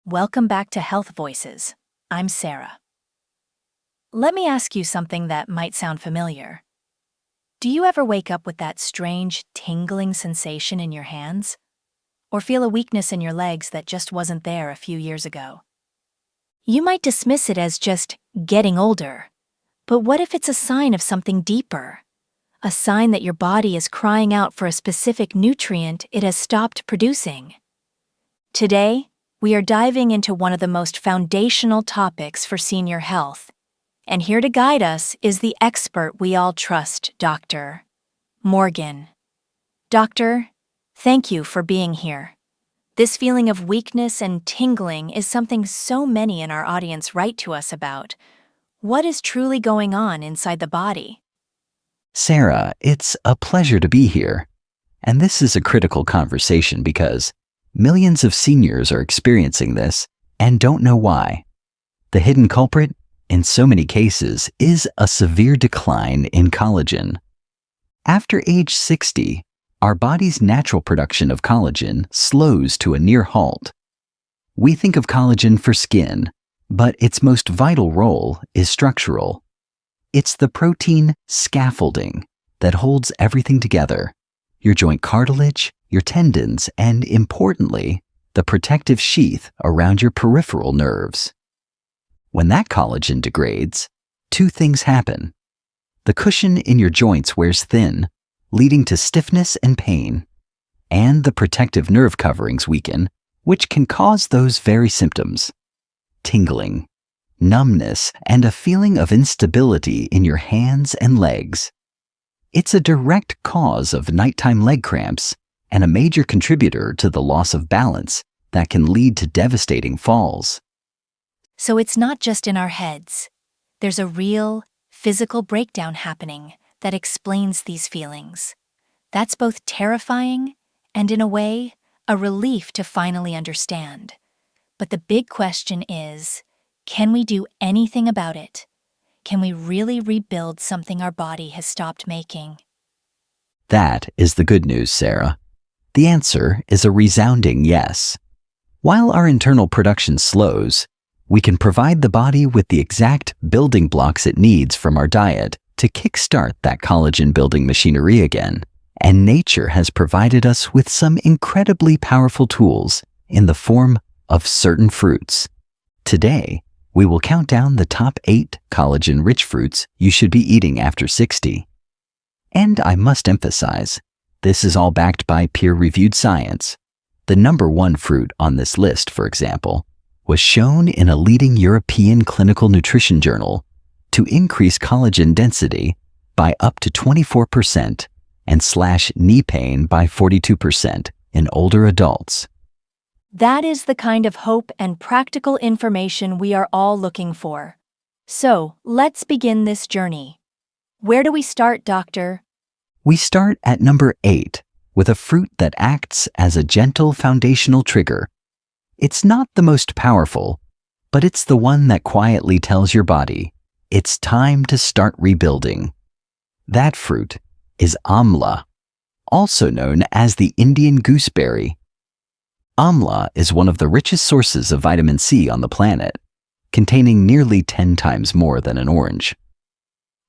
Welcome back to Health Voices. I'm Sarah. Let me ask you something that might sound familiar. Do you ever wake up with that strange, tingling sensation in your hands? Or feel a weakness in your legs that just wasn't there a few years ago? You might dismiss it as just getting older, but what if it's a sign of something deeper? A sign that your body is crying out for a specific nutrient it has stopped producing. Today, we are diving into one of the most foundational topics for senior health. And here to guide us is the expert we all trust, Dr. Morgan. Doctor, thank you for being here. This feeling of weakness and tingling is something so many in our audience write to us about. What is truly going on inside the body? Sarah, it's a pleasure to be here. And this is a critical conversation because millions of seniors are experiencing this and don't know why. The hidden culprit, in so many cases, is a severe decline in collagen. After age 60, our body's natural production of collagen slows to a near halt. We think of collagen for skin, but its most vital role is structural. It's the protein scaffolding that holds everything together: your joint cartilage, your tendons, and importantly, the protective sheath around your peripheral nerves. When that collagen degrades, two things happen. The cushion in your joints wears thin, leading to stiffness and pain, and the protective nerve coverings weaken, which can cause those very symptoms: tingling, numbness, and a feeling of instability in your hands and legs. It's a direct cause of nighttime leg cramps and a major contributor to the loss of balance that can lead to devastating falls. So it's not just in our heads. There's a real, physical breakdown happening that explains these feelings. That's both terrifying and, in a way, a relief to finally understand. But the big question is, can we do anything about it? Can we really rebuild something our body has stopped making? That is the good news, Sarah. The answer is a resounding yes. While our internal production slows, we can provide the body with the exact building blocks it needs from our diet to kickstart that collagen-building machinery again. And nature has provided us with some incredibly powerful tools in the form of certain fruits. Today, we will count down the top 8 collagen-rich fruits you should be eating after 60. And I must emphasize, this is all backed by peer-reviewed science. The number 1 fruit on this list, for example, was shown in a leading European clinical nutrition journal to increase collagen density by up to 24% and slash knee pain by 42% in older adults. That is the kind of hope and practical information we are all looking for. So, let's begin this journey. Where do we start, Doctor? We start at number 8 with a fruit that acts as a gentle foundational trigger. It's not the most powerful, but it's the one that quietly tells your body it's time to start rebuilding. That fruit is amla, also known as the Indian gooseberry. Amla is one of the richest sources of vitamin C on the planet, containing nearly 10 times more than an orange.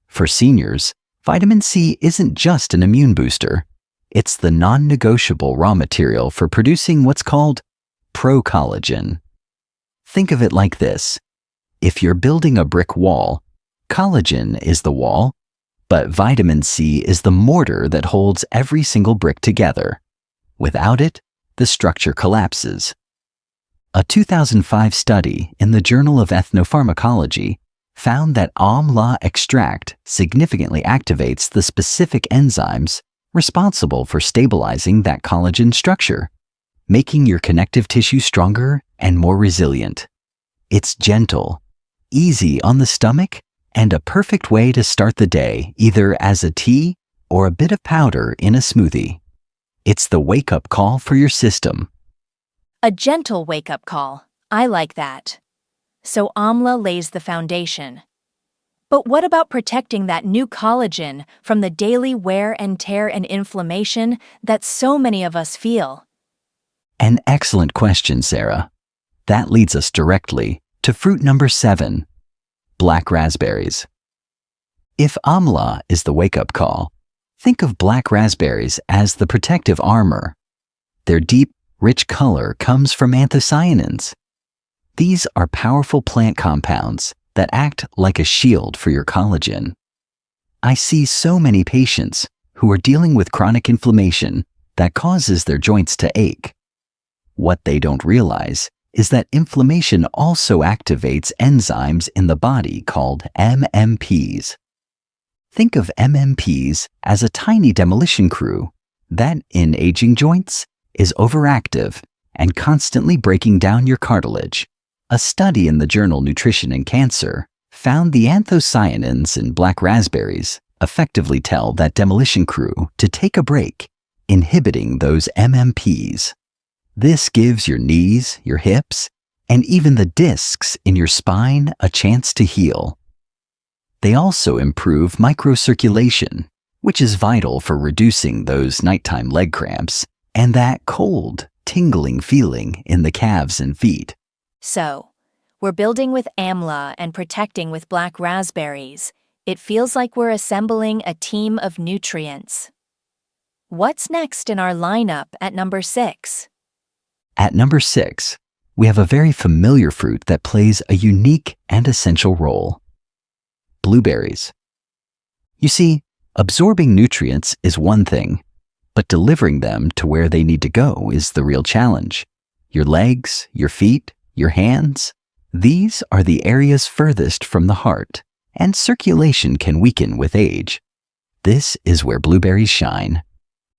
For seniors, vitamin C isn't just an immune booster. It's the non-negotiable raw material for producing what's called pro-collagen. Think of it like this. If you're building a brick wall, collagen is the wall, but vitamin C is the mortar that holds every single brick together. Without it, the structure collapses. A 2005 study in the Journal of Ethnopharmacology found that amla extract significantly activates the specific enzymes responsible for stabilizing that collagen structure, making your connective tissue stronger and more resilient. It's gentle, easy on the stomach, and a perfect way to start the day either as a tea or a bit of powder in a smoothie. It's the wake-up call for your system. A gentle wake-up call. I like that. So amla lays the foundation. But what about protecting that new collagen from the daily wear and tear and inflammation that so many of us feel? An excellent question, Sarah. That leads us directly to fruit number 7, black raspberries. If amla is the wake-up call, think of black raspberries as the protective armor. Their deep, rich color comes from anthocyanins. These are powerful plant compounds that act like a shield for your collagen. I see so many patients who are dealing with chronic inflammation that causes their joints to ache. What they don't realize is that inflammation also activates enzymes in the body called MMPs. Think of MMPs as a tiny demolition crew that, in aging joints, is overactive and constantly breaking down your cartilage. A study in the journal Nutrition and Cancer found the anthocyanins in black raspberries effectively tell that demolition crew to take a break, inhibiting those MMPs. This gives your knees, your hips, and even the discs in your spine a chance to heal. They also improve microcirculation, which is vital for reducing those nighttime leg cramps and that cold, tingling feeling in the calves and feet. So, we're building with amla and protecting with black raspberries. It feels like we're assembling a team of nutrients. What's next in our lineup at number 6? At number 6, we have a very familiar fruit that plays a unique and essential role: blueberries. You see, absorbing nutrients is one thing, but delivering them to where they need to go is the real challenge. Your legs, your feet, your hands, these are the areas furthest from the heart, and circulation can weaken with age. This is where blueberries shine.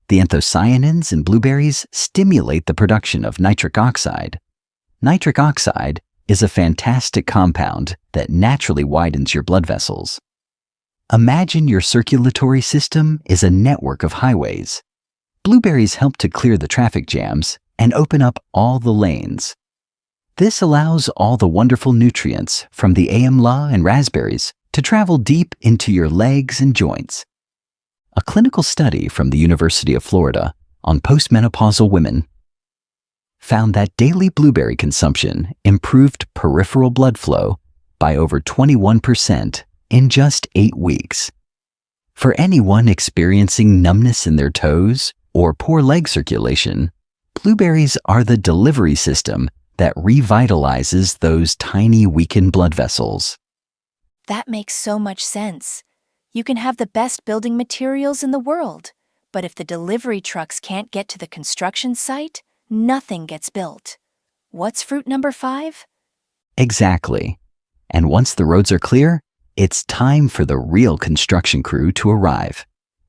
The anthocyanins in blueberries stimulate the production of nitric oxide. Nitric oxide is a fantastic compound that naturally widens your blood vessels. Imagine your circulatory system is a network of highways. Blueberries help to clear the traffic jams and open up all the lanes. This allows all the wonderful nutrients from the amla and raspberries to travel deep into your legs and joints. A clinical study from the University of Florida on postmenopausal women found that daily blueberry consumption improved peripheral blood flow by over 21% in just 8 weeks. For anyone experiencing numbness in their toes or poor leg circulation, blueberries are the delivery system that revitalizes those tiny weakened blood vessels. That makes so much sense. You can have the best building materials in the world, but if the delivery trucks can't get to the construction site, nothing gets built. What's fruit number 5? Exactly. And once the roads are clear, it's time for the real construction crew to arrive.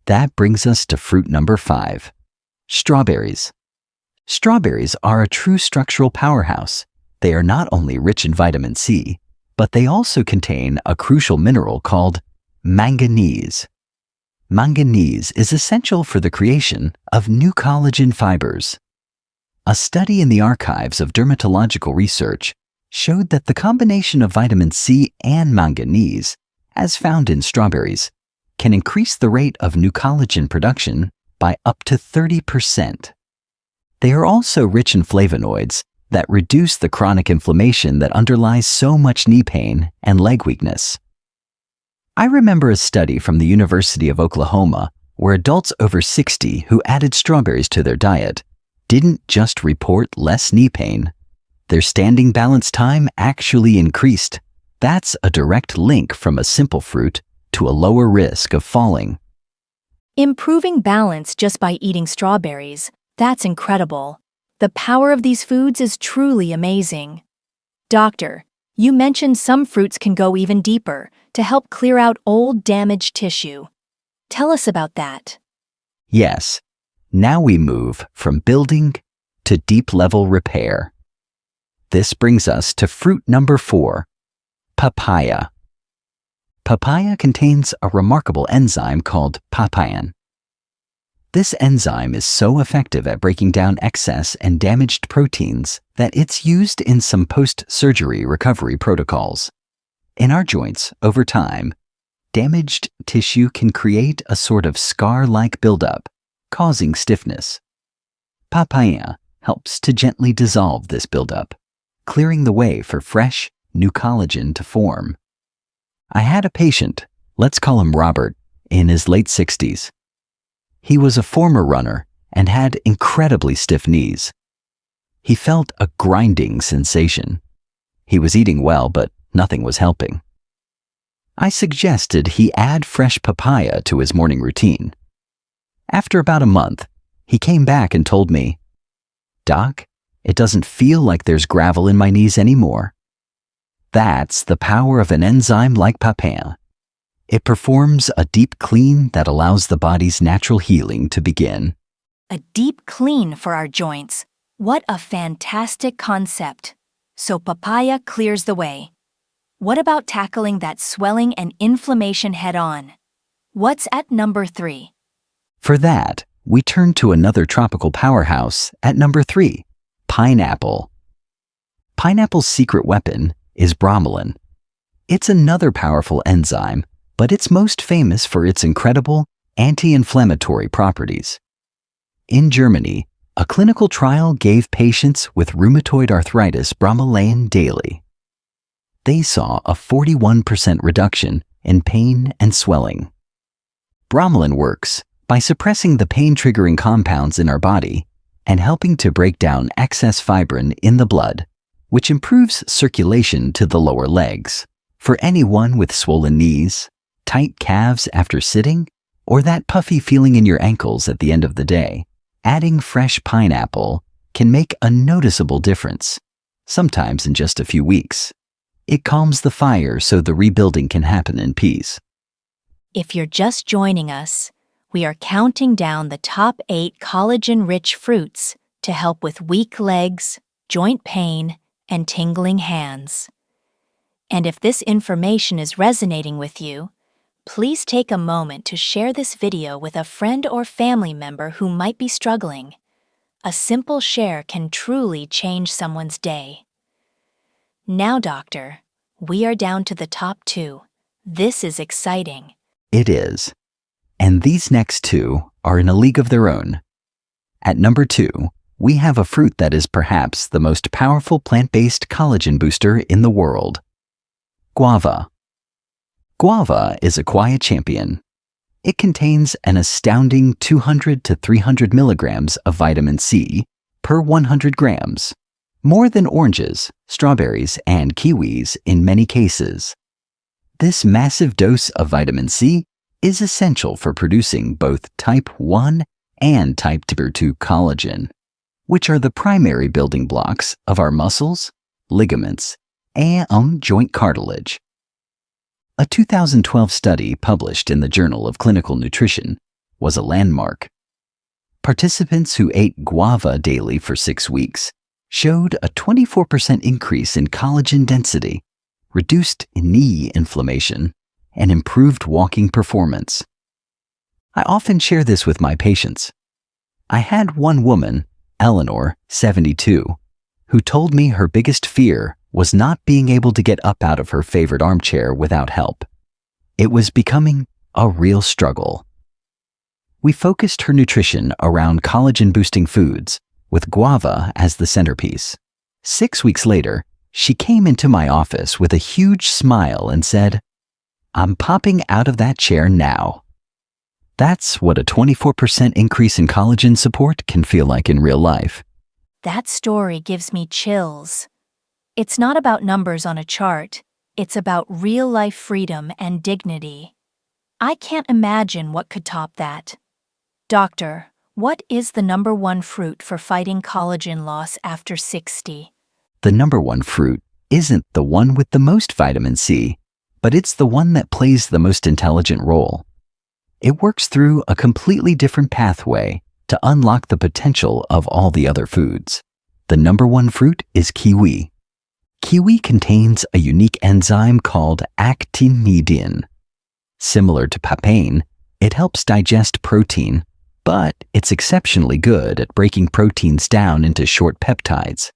That brings us to fruit number 5, strawberries. Strawberries are a true structural powerhouse. They are not only rich in vitamin C, but they also contain a crucial mineral called manganese. Manganese is essential for the creation of new collagen fibers. A study in the archives of dermatological research showed that the combination of vitamin C and manganese, as found in strawberries, can increase the rate of new collagen production by up to 30%. They are also rich in flavonoids that reduce the chronic inflammation that underlies so much knee pain and leg weakness. I remember a study from the University of Oklahoma where adults over 60 who added strawberries to their diet didn't just report less knee pain. Their standing balance time actually increased. That's a direct link from a simple fruit to a lower risk of falling. Improving balance just by eating strawberries, that's incredible. The power of these foods is truly amazing. Doctor, you mentioned some fruits can go even deeper to help clear out old damaged tissue. Tell us about that. Yes, now we move from building to deep-level repair. This brings us to fruit number 4, papaya. Papaya contains a remarkable enzyme called papain. This enzyme is so effective at breaking down excess and damaged proteins that it's used in some post-surgery recovery protocols. In our joints, over time, damaged tissue can create a sort of scar-like buildup, causing stiffness. Papaya helps to gently dissolve this buildup, clearing the way for fresh, new collagen to form. I had a patient, let's call him Robert, in his late 60s. He was a former runner and had incredibly stiff knees. He felt a grinding sensation. He was eating well, but nothing was helping. I suggested he add fresh papaya to his morning routine. After about a month, he came back and told me, "Doc, it doesn't feel like there's gravel in my knees anymore." That's the power of an enzyme like papain. It performs a deep clean that allows the body's natural healing to begin. A deep clean for our joints. What a fantastic concept. So papaya clears the way. What about tackling that swelling and inflammation head-on? What's at number 3? For that, we turn to another tropical powerhouse at number 3, pineapple. Pineapple's secret weapon is bromelain. It's another powerful enzyme, but it's most famous for its incredible anti-inflammatory properties. In Germany, a clinical trial gave patients with rheumatoid arthritis bromelain daily. They saw a 41% reduction in pain and swelling. Bromelain works by suppressing the pain-triggering compounds in our body and helping to break down excess fibrin in the blood, which improves circulation to the lower legs. For anyone with swollen knees, tight calves after sitting, or that puffy feeling in your ankles at the end of the day, adding fresh pineapple can make a noticeable difference, sometimes in just a few weeks. It calms the fire so the rebuilding can happen in peace. If you're just joining us, we are counting down the top 8 collagen-rich fruits to help with weak legs, joint pain, and tingling hands. And if this information is resonating with you, please take a moment to share this video with a friend or family member who might be struggling. A simple share can truly change someone's day. Now, doctor, we are down to the top 2. This is exciting. It is. And these next 2 are in a league of their own. At number 2, we have a fruit that is perhaps the most powerful plant-based collagen booster in the world. Guava. Guava is a quiet champion. It contains an astounding 200 to 300 milligrams of vitamin C per 100 grams, more than oranges, strawberries, and kiwis in many cases. This massive dose of vitamin C is essential for producing both type 1 and type 2 collagen, which are the primary building blocks of our muscles, ligaments, and joint cartilage. A 2012 study published in the Journal of Clinical Nutrition was a landmark. Participants who ate guava daily for 6 weeks showed a 24% increase in collagen density, reduced knee inflammation, and improved walking performance. I often share this with my patients. I had one woman, Eleanor, 72, who told me her biggest fear was not being able to get up out of her favorite armchair without help. It was becoming a real struggle. We focused her nutrition around collagen-boosting foods, with guava as the centerpiece. 6 weeks later, she came into my office with a huge smile and said, "I'm popping out of that chair now." That's what a 24% increase in collagen support can feel like in real life. That story gives me chills. It's not about numbers on a chart. It's about real-life freedom and dignity. I can't imagine what could top that. Doctor, what is the number 1 fruit for fighting collagen loss after 60? The number 1 fruit isn't the one with the most vitamin C, but it's the one that plays the most intelligent role. It works through a completely different pathway to unlock the potential of all the other foods. The number 1 fruit is kiwi. Kiwi contains a unique enzyme called actinidin. Similar to papain, it helps digest protein, but it's exceptionally good at breaking proteins down into short peptides,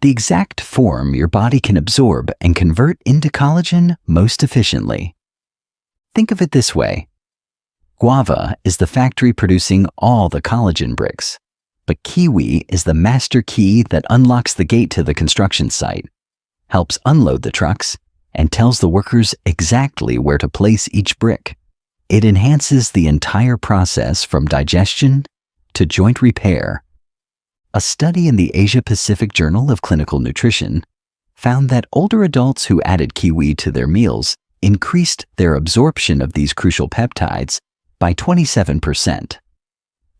the exact form your body can absorb and convert into collagen most efficiently. Think of it this way. Guava is the factory producing all the collagen bricks, but kiwi is the master key that unlocks the gate to the construction site, helps unload the trucks, and tells the workers exactly where to place each brick. It enhances the entire process from digestion to joint repair. A study in the Asia-Pacific Journal of Clinical Nutrition found that older adults who added kiwi to their meals increased their absorption of these crucial peptides by 27%.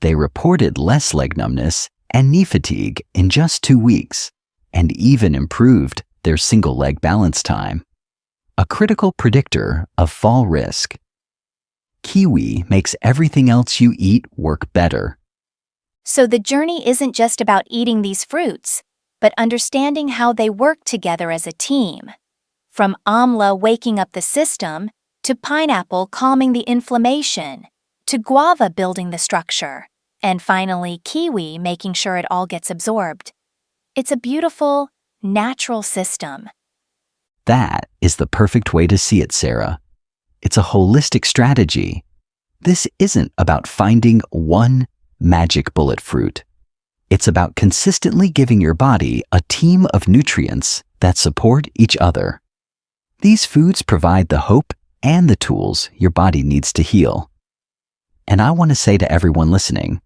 They reported less leg numbness and knee fatigue in just 2 weeks, and even improved their single leg balance time, a critical predictor of fall risk. Kiwi makes everything else you eat work better. So the journey isn't just about eating these fruits, but understanding how they work together as a team. From amla waking up the system, to pineapple calming the inflammation, to guava building the structure, and finally kiwi making sure it all gets absorbed. It's a beautiful, natural system. That is the perfect way to see it, Sarah. It's a holistic strategy. This isn't about finding one magic bullet fruit. It's about consistently giving your body a team of nutrients that support each other. These foods provide the hope and the tools your body needs to heal. And I want to say to everyone listening,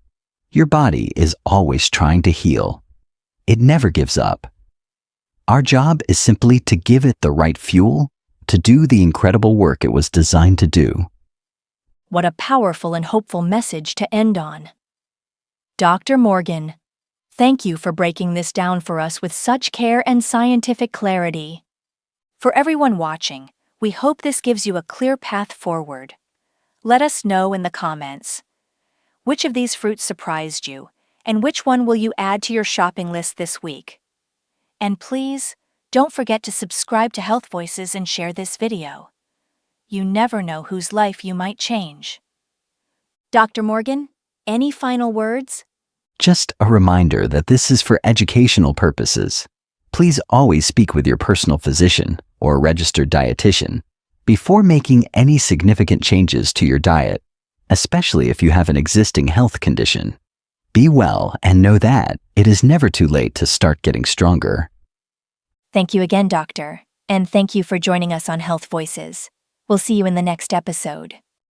your body is always trying to heal. It never gives up. Our job is simply to give it the right fuel to do the incredible work it was designed to do. What a powerful and hopeful message to end on. Dr. Morgan, thank you for breaking this down for us with such care and scientific clarity. For everyone watching, we hope this gives you a clear path forward. Let us know in the comments. Which of these fruits surprised you, and which one will you add to your shopping list this week? And please, don't forget to subscribe to Health Voices and share this video. You never know whose life you might change. Dr. Morgan, any final words? Just a reminder that this is for educational purposes. Please always speak with your personal physician or a registered dietitian before making any significant changes to your diet, especially if you have an existing health condition. Be well and know that it is never too late to start getting stronger. Thank you again, Doctor, and thank you for joining us on Health Voices. We'll see you in the next episode.